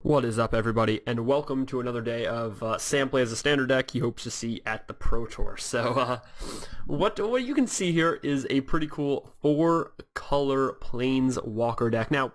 What is up, everybody, and welcome to another day of Sam Plays a Standard deck he hopes to see at the Pro Tour. So, what you can see here is a pretty cool 4-color Planeswalker deck. Now,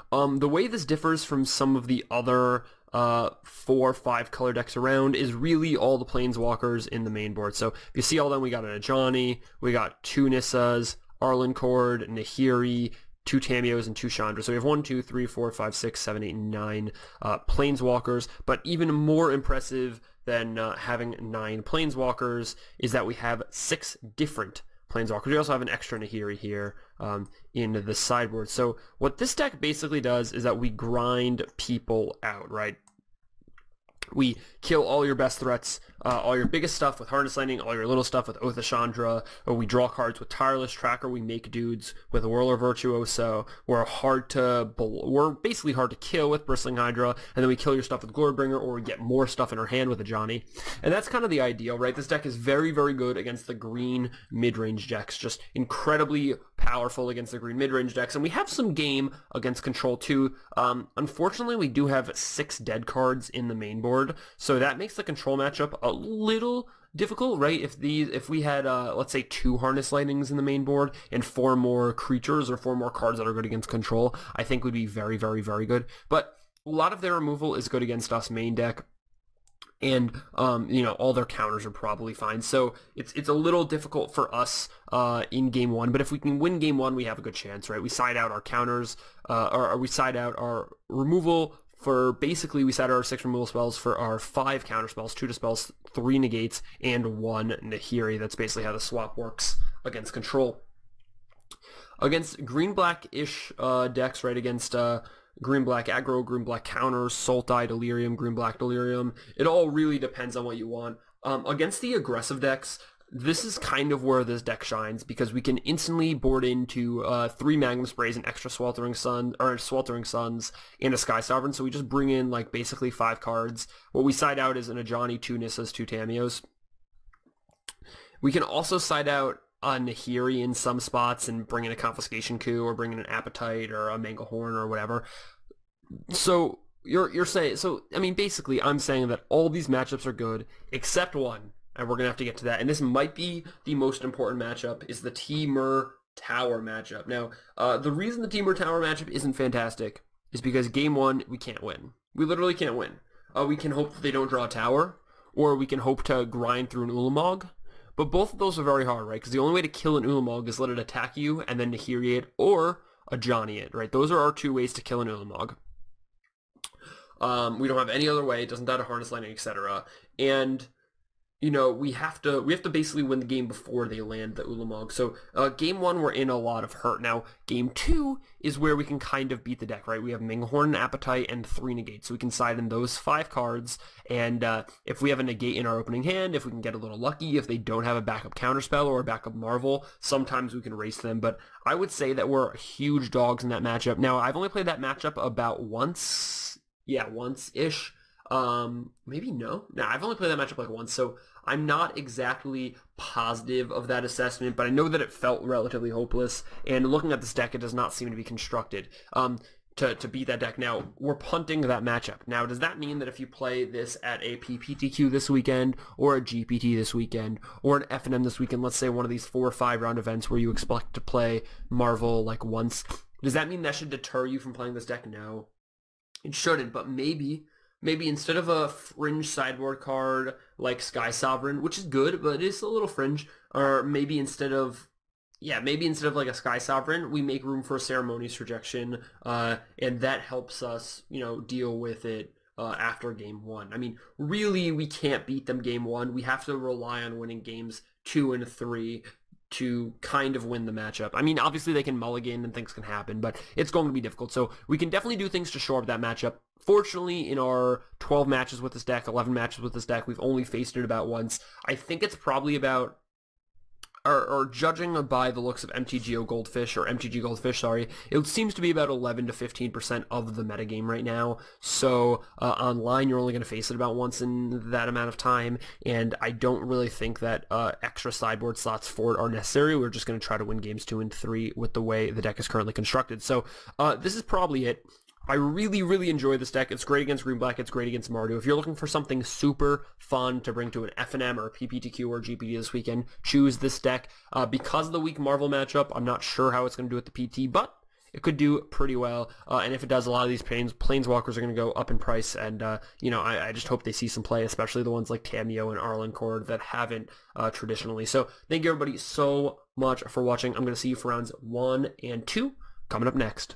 the way this differs from some of the other 4-5 color decks around is really all the Planeswalkers in the main board. So, if you see all them, we got an Ajani, we got 2 Nissas, Arlencord, Nahiri, 2 Tamios, and 2 Chandras. So we have 1, 2, 3, 4, 5, 6, 7, 8, 9 Planeswalkers. But even more impressive than having 9 Planeswalkers is that we have 6 different Planeswalkers. We also have an extra Nahiri here in the sideboard. So what this deck basically does is that we grind people out, right? We kill all your best threats, all your biggest stuff with Harness Lightning, all your little stuff with Oath of Chandra, or we draw cards with Tireless Tracker, we make dudes with Whirler Virtuoso, we're basically hard to kill with Bristling Hydra, and then we kill your stuff with Glorybringer, or we get more stuff in our hand with a Johnny. And that's kind of the ideal, right? This deck is very, very good against the green mid-range decks, just incredibly powerful against the green mid-range decks, and we have some game against control too. Unfortunately, we do have 6 dead cards in the main board, so that makes the control matchup a little difficult, right? If we had let's say 2 Harness Lightnings in the main board and 4 more creatures or 4 more cards that are good against control, I think would be very, very, very good. But a lot of their removal is good against us main deck, and you know, all their counters are probably fine. So it's a little difficult for us in game 1, but if we can win game 1, we have a good chance, right? We side out our counters, or we side out our removal for basically, we side out our 6 removal spells for our 5 counter spells, 2 dispels, 3 negates, and 1 Nahiri. That's basically how the swap works against control. Against green-black-ish decks, right, against green-black aggro, green-black counters, Sultai, Delirium, green-black Delirium. It all really depends on what you want. Against the aggressive decks, this is kind of where this deck shines, because we can instantly board into 3 Magnum Sprays, an extra Sweltering Suns, and a Sky Sovereign. So we just bring in like basically 5 cards. What we side out is an Ajani, 2 Nissas, 2 Tamios. We can also side out a Nahiri in some spots and bring in a Confiscation Coup, or bring in an Appetite, or a Manglehorn, or whatever. So you're saying, so I mean, basically I'm saying that all these matchups are good except one, and we're gonna have to get to that. And this might be the most important matchup, is the Temur Tower matchup. Now, the reason the Temur Tower matchup isn't fantastic is because game 1 we can't win. We literally can't win. We can hope that they don't draw a tower, or we can hope to grind through an Ulamog. But both of those are very hard, right? Because the only way to kill an Ulamog is let it attack you and then Nahiri it, or a Johnny it, right? Those are our 2 ways to kill an Ulamog. We don't have any other way. It doesn't die to Harness Lightning, etc. And you know, we have to basically win the game before they land the Ulamog. So game 1 we're in a lot of hurt. Now game 2 is where we can kind of beat the deck, right? We have Manglehorn, Appetite, and 3 negates, so we can side in those 5 cards. And if we have a negate in our opening hand, if we can get a little lucky, if they don't have a backup counterspell or a backup Marvel, sometimes we can race them. But I would say that we're huge dogs in that matchup. Now I've only played that matchup about once, yeah, once-ish. Maybe no. I've only played that matchup like once, so I'm not exactly positive of that assessment, but I know that it felt relatively hopeless, and looking at this deck, it does not seem to be constructed to beat that deck. Now, we're punting that matchup. Now, does that mean that if you play this at a PPTQ this weekend, or a GPT this weekend, or an FNM this weekend, let's say one of these 4 or 5 round events where you expect to play Marvel like once, does that mean that should deter you from playing this deck? No, it shouldn't, but maybe instead of a fringe sideboard card like Sky Sovereign, which is good, but it's a little fringe, or maybe instead of like a Sky Sovereign, we make room for a Ceremonious Rejection, and that helps us, you know, deal with it after game 1. I mean, really, we can't beat them game 1. We have to rely on winning games 2 and 3 to kind of win the matchup. I mean, obviously they can mulligan and things can happen, but it's going to be difficult. So we can definitely do things to shore up that matchup. Fortunately, in our 12 matches with this deck, 11 matches with this deck, we've only faced it about once. I think it's probably about, or judging by the looks of MTG Goldfish, sorry, it seems to be about 11 to 15% of the metagame right now. So online, you're only going to face it about once in that amount of time, and I don't really think that extra sideboard slots for it are necessary. We're just going to try to win games 2 and 3 with the way the deck is currently constructed. So this is probably it. I really, really enjoy this deck. It's great against green-black. It's great against Mardu. If you're looking for something super fun to bring to an FNM or a PPTQ or GPD this weekend, choose this deck. Because of the weak Marvel matchup, I'm not sure how it's going to do at the PT, but it could do pretty well. And if it does, a lot of these Planeswalkers are going to go up in price. And, I just hope they see some play, especially the ones like Tameo and Arlencord that haven't traditionally. So thank you, everybody, so much for watching. I'm going to see you for rounds 1 and 2 coming up next.